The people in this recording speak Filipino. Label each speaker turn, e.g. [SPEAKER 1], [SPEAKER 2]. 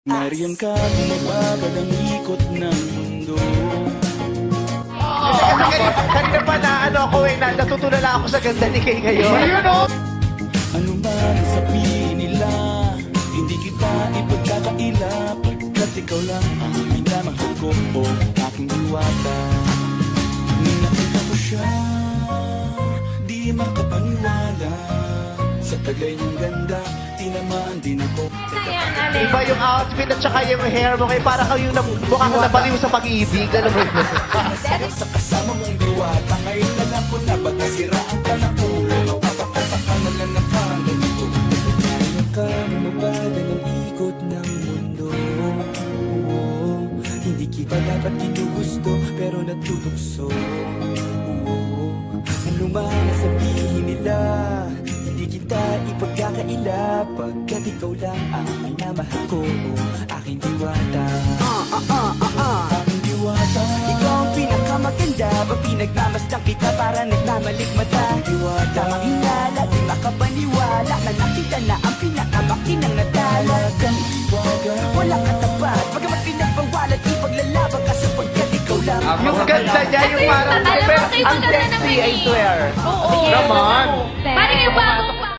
[SPEAKER 1] Nariyan ka, bumabagad ang ikot ng mundo.
[SPEAKER 2] Kanina pa na natutulala ako sa ganda ni Kay ngayon. Ayun o!
[SPEAKER 1] Ano man ang sabihin nila, hindi kita ipagkakaila, pagkat ikaw lang ang minamahal ko o aking diwata. Nung nakita ko siya, di makapaniwala. Sa tagay niyang ganda, tinamaan din ako.
[SPEAKER 2] Iba yung outfit at saka yung hair mo kayo. Para kayong mukha ka nabaliw sa pag-ibig. Alam mo yun?
[SPEAKER 1] Sa kasama mong diwata, ngayon na lang ko na baga siraan ka ng ulo. Mapapakatak ka na lang nakalang ito. Kaya ka mabagal ang ikot ng mundo. Hindi kita dapat ginugusto, pero natutokso. Ano man ang sabihin nila, hindi kita ipagkakaila, pagkat ikaw lang ang minamahal ko, aking diwata. Aking diwata. Ikaw ang pinakamaganda, pag pinagmamasdan kita para nagmamalikmata. Diwata. Tamang hinala, di makapaniwala, na nakita na ang pinakamakinang nadala. Wala katapat, pagamat pinagbawalan, ipaglalaban ka sapagkat ikaw lang.
[SPEAKER 2] Yung ganda niya, yung parang ang sexy, I swear.
[SPEAKER 3] Oo.
[SPEAKER 2] Naman.
[SPEAKER 3] Parang yung bago